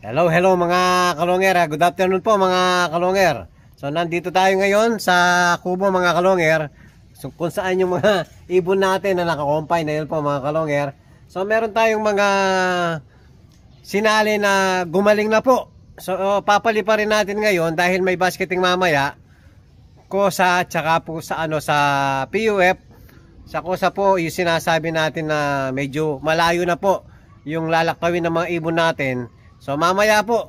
Hello, hello mga kalonger. Good afternoon po mga kalonger. So nandito tayo ngayon sa kubo mga kalonger. So kung saan yung mga ibon natin na nakakompine na yun po mga kalonger. So meron tayong mga sinali na gumaling na po. So papalipa rin natin ngayon dahil may basketing mamaya. Kosa tsaka po sa sa PUF. Sa Kosa po yung sinasabi natin na medyo malayo na po yung lalakwawin ng mga ibon natin. So mamaya po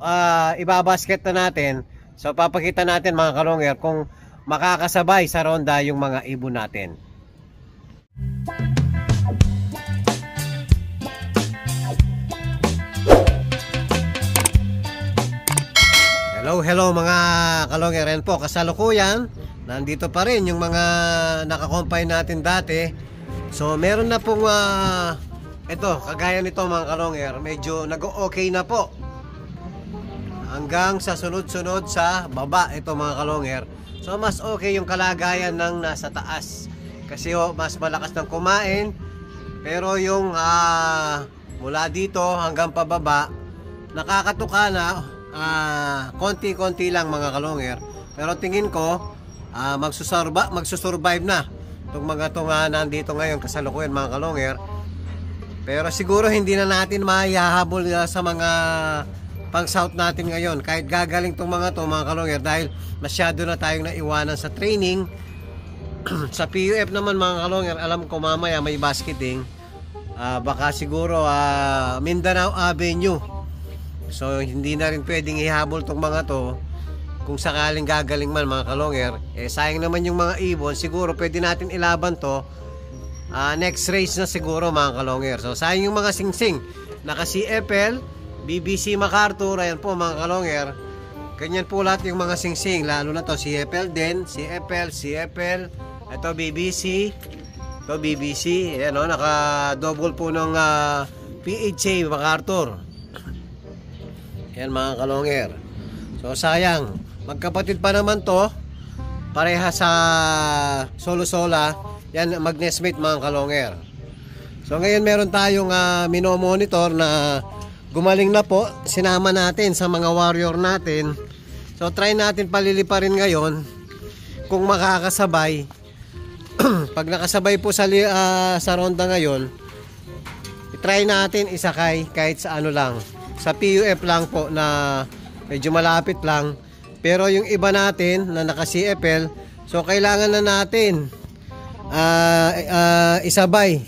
ibabasket na natin. So papakita natin mga kalonger kung makakasabay sa ronda yung mga ibon natin. Hello, hello mga kalonger. Yan po, kasalukuyan nandito pa rin yung mga nakakompine natin dati. So meron na pong ito, kagaya nito mga kalonger, medyo nag-okay na po hanggang sa sunod-sunod sa baba ito mga kalonger. So mas okay yung kalagayan ng nasa taas kasi mas malakas ng kumain. Pero yung mula dito hanggang pababa nakakatuka na konti-konti lang mga kalonger. Pero tingin ko magsusurvive na itong mga nandito ngayon kasalukuyan mga kalonger. Pero siguro hindi na natin maihahabol sa mga pang-south natin ngayon. Kahit gagaling tong mga kalonger dahil masyado na tayong naiwanan sa training. Sa PUF naman mga kalonger, alam ko mamaya may basketing. Baka siguro Mindanao Avenue. So hindi na rin pwedeng ihabol tong mga to. Kung sakaling gagaling man mga kalonger, sayang naman yung mga ibon. Siguro pwede natin ilaban to next race na siguro mga kalonger. So sayang yung mga singsing naka CFL, BBC MacArthur. Ayan po mga kalonger, ganyan po lahat yung mga singsing. Lalo na to CFL din, CFL, ito BBC, ito BBC. Ayan o, naka double po ng PHA MacArthur. Ayan mga kalonger. So sayang, magkapatid pa naman to, pareha sa solo-sola. Yan, mag-nestmate mga kalonger. So ngayon meron tayong minomonitor na gumaling na po. Sinama natin sa mga warrior natin. So try natin palilipa rin ngayon kung makakasabay. Pag nakasabay po sa ronda ngayon, try natin isakay kahit sa lang. Sa PUF lang po na medyo malapit lang. Pero yung iba natin na naka CFL, so kailangan na natin isabay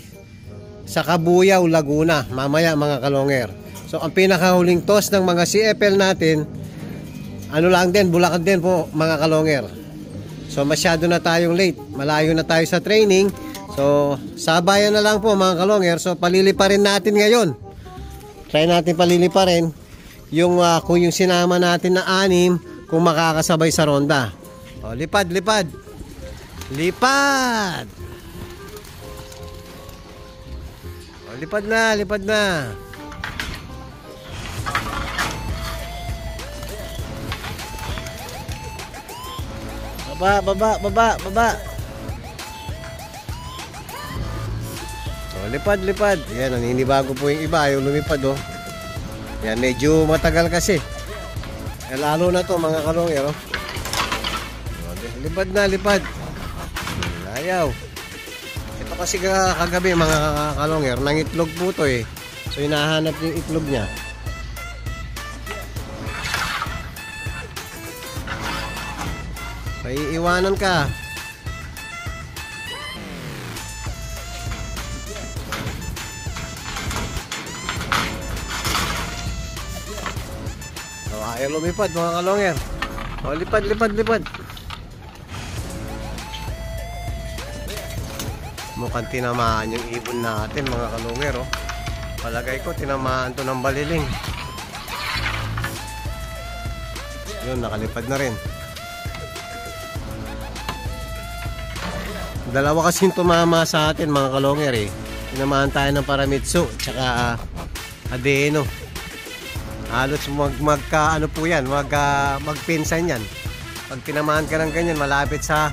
sa Cabuyao, Laguna mamaya mga kalonger. So ang pinakahuling toss ng mga CFL natin, lang din, Bulacan din po mga kalonger. So masyado na tayong late, malayo na tayo sa training. So sabayan na lang po mga kalonger. So palilipa rin natin ngayon. Try natin palilipa rin yung kung yung sinama natin na 6 kung makakasabay sa ronda. O, lipad. O, lipad na. Baba. O, lipad. Yan, naninibago po yung iba, yung lumipad o. Yan, medyo matagal kasi. Lalo na to mga kalonger. Lipad. Ayaw. Ito kasi kagabi mga kalonger, nangitlog po to So hinahanap yung itlog niya. Iiwanan ka. Ayaw lumipad mga kalonger. O, lipad. Mukhang tinamaan yung ibon natin mga kalonger. Palagay ko tinamaan to ng baliling. Yun, nakalipad na rin. Dalawa kasing tumama sa atin mga kalonger Tinamaan tayo ng Paramitsu tsaka Adeno. Halos magpinsan yan. Pag tinamaan ka ng ganyan, malapit sa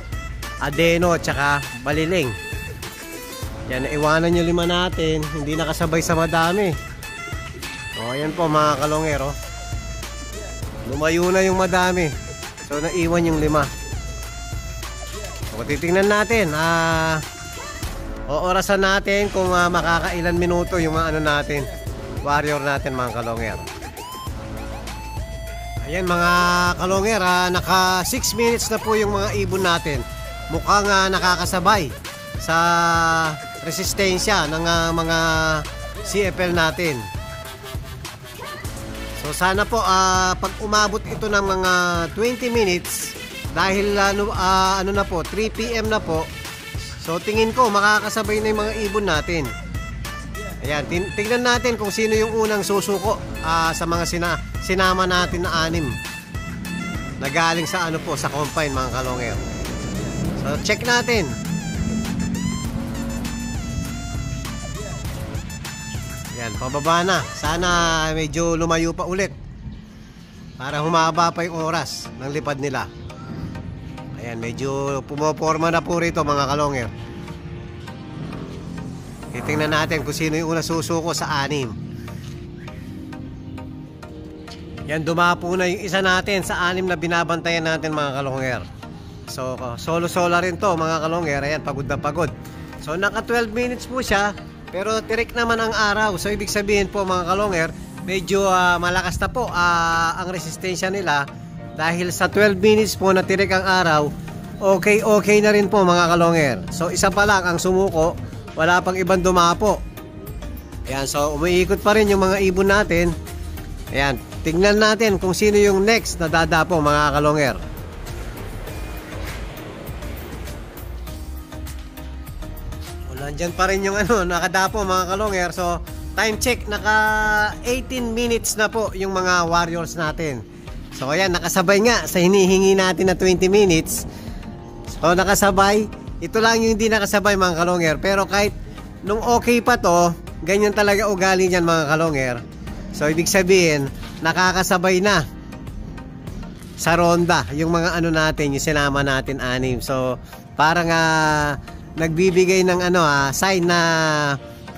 Adeno at saka Baliling. Yan, naiwanan yung 5 natin. Hindi nakasabay sa madami. O, ayan po mga kalongero. Lumayo na yung madami. So naiwan yung 5. So titingnan natin, oorasan natin kung makakailan minuto yung ano natin, warrior natin mga kalonger. Ayan mga kalonger, naka 6 minutes na po yung mga ibon natin. Mukhang nakakasabay sa resistensya ng mga CFL natin. So sana po pag umabot ito ng mga 20 minutes, dahil ano na po, 3 PM na po. So tingin ko makakasabay na yung mga ibon natin. Ayan, tingnan natin kung sino yung unang susuko sa mga sinama natin na 6 na galing sa ano po, sa combine mga kalonger. So check natin. Ayan, pababa na. Sana medyo lumayo pa ulit para humaba pa yung oras ng lipad nila. Ayan, medyo pumoporma na po rito mga kalonger. Titingnan natin kung sino yung una susuko sa 6. Yan, dumapo na yung isa natin sa 6 na binabantayan natin mga kalonger. So solo-solo rin to mga kalonger. Ayan, pagod na pagod. So naka 12 minutes po siya, pero tirik naman ang araw. So ibig sabihin po mga kalonger, medyo malakas na po ang resistensya nila. Dahil sa 12 minutes po na tirik ang araw, okay na rin po mga kalonger. So isa pa lang ang sumuko, wala pang ibang dumapo. Ayan, so umiikot pa rin yung mga ibon natin. Ayan, tingnan natin kung sino yung next na dadapo mga kalonger. Nandyan pa rin yung nakadapo mga kalonger. So time check, naka 18 minutes na po yung mga warriors natin. So ayan, nakasabay nga sa hinihingi natin na 20 minutes. So nakasabay. Ito lang yung hindi nakasabay mga kalonger. Pero kahit nung okay pa to, ganyan talaga ugali niyan mga kalonger. So ibig sabihin, nakakasabay na sa ronda yung mga natin, yung sinama natin 6. So parang nagbibigay ng sign na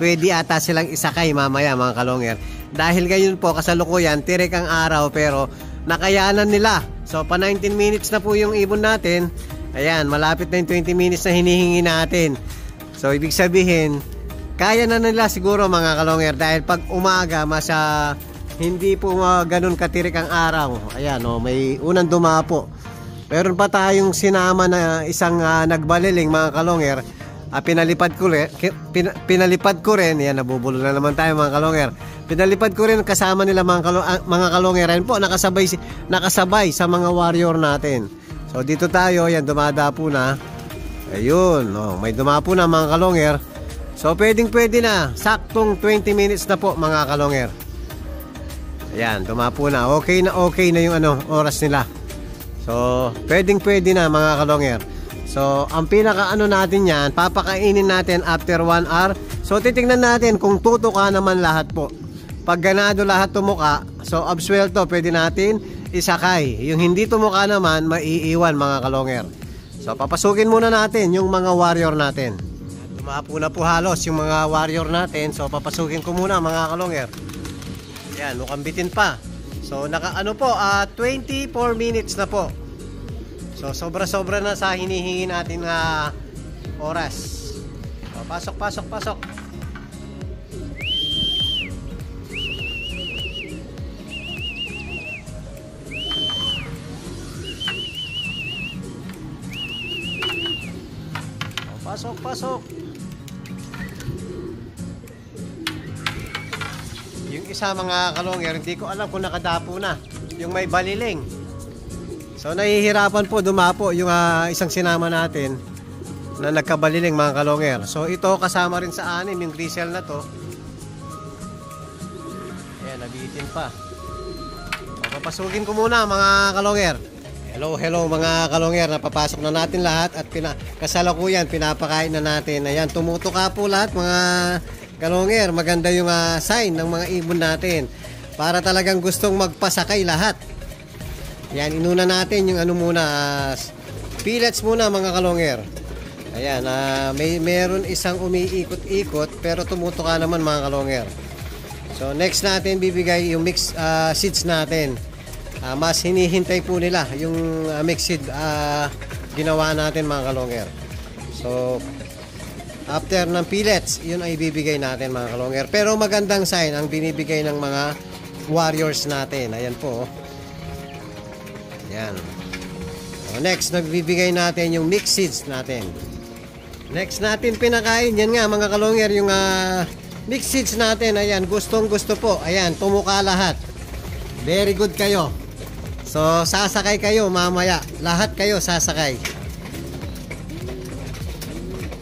pwede ata silang isakay mamaya mga kalonger. Dahil ngayon po kasalukuyan tirik ang araw, pero nakayanan nila. So pa 19 minutes na po yung ibon natin. Ayan, malapit na yung 20 minutes na hinihingi natin. So ibig sabihin, kaya na nila siguro mga kalonger. Dahil pag umaga hindi po ganun katirik ang araw. Ayan, may unang dumapo. Meron pa tayong sinama na isang nagbaliling mga kalonger. Pinalipad ko rin. Yan, nabubulo na naman tayo mga kalonger. Pinalipad ko rin kasama nila mga kalonger. Yan po, nakasabay sa mga warrior natin. So dito tayo, yan, dumadapo na. Ayun, may dumapo na mga kalonger. So pwede na. Saktong 20 minutes na po mga kalonger. Ayan, dumapo na. Okay na yung oras nila. So, pwede na mga kalonger. So, ang pinaka natin yan, papakainin natin after 1 hour. So, titingnan natin kung tutuka naman lahat po. Pag ganado lahat tumuka, so absuelto, pwede natin isakay. Yung hindi tumuka naman, maiiwan mga kalonger. So, papasukin muna natin yung mga warrior natin. Dumapo na po halos yung mga warrior natin. So, papasukin ko muna mga kalonger. Yan, mukhang bitin pa. So naka 24 minutes na po. So sobra-sobra na sa hinihingi natin na oras. So, pasok. Pasok. Yung isa mga kalonger, hindi ko alam kung nakadapo na. Yung may baliling. So nahihirapan po dumapo yung isang sinama natin na nagkabaliling mga kalonger. So ito kasama rin sa 6 yung grisel na to. Ayan, nabitin pa. So, papasukin ko muna mga kalonger. Hello mga kalonger, napapasok na natin lahat at kasalukuyan pinapakain na natin. Ayan, tumutuka po lahat mga kalonger. Maganda yung sign ng mga ibon natin para talagang gustong magpasakay lahat. Yan, inuna natin yung pellets muna mga kalonger. Ayan, meron isang umiikot-ikot pero tumutuka naman mga kalonger. So next natin bibigay yung mix seeds natin. mas hinihintay po nila yung mixed ginawa natin mga kalonger. So after ng pellets, yun ay ibibigay natin mga kalonger. Pero magandang sign ang binibigay ng mga warriors natin. Ayan po. Ayan. So, next, nagbibigay natin yung mixed seeds natin. Next natin pinakain, yan nga mga kalonger, yung mixed seeds natin. Ayan, gustong gusto po. Ayan, tumuka lahat. Very good kayo. So, sasakay kayo mamaya. Lahat kayo sasakay.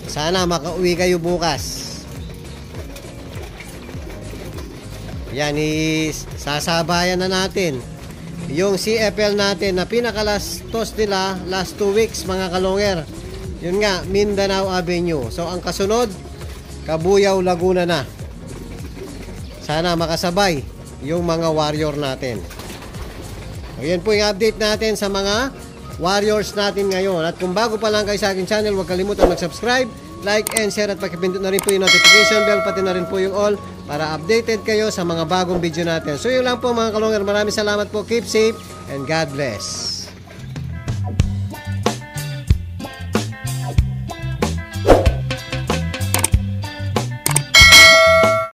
Sana makauwi kayo bukas. Yan, sasabayan na natin yung CFL natin na pinakalastos nila last 2 weeks mga kalonger. Yun nga, Mindanao Avenue. So, ang kasunod, Cabuyao, Laguna na. Sana makasabay yung mga warrior natin. So, yan po yung update natin sa mga warriors natin ngayon. At kung bago pa lang kayo sa aking channel, huwag kalimutan mag-subscribe, like and share at pakipindot na rin po yung notification bell, pati na rin po yung all para updated kayo sa mga bagong video natin. So yun lang po mga kalonger, maraming salamat po, keep safe and God bless.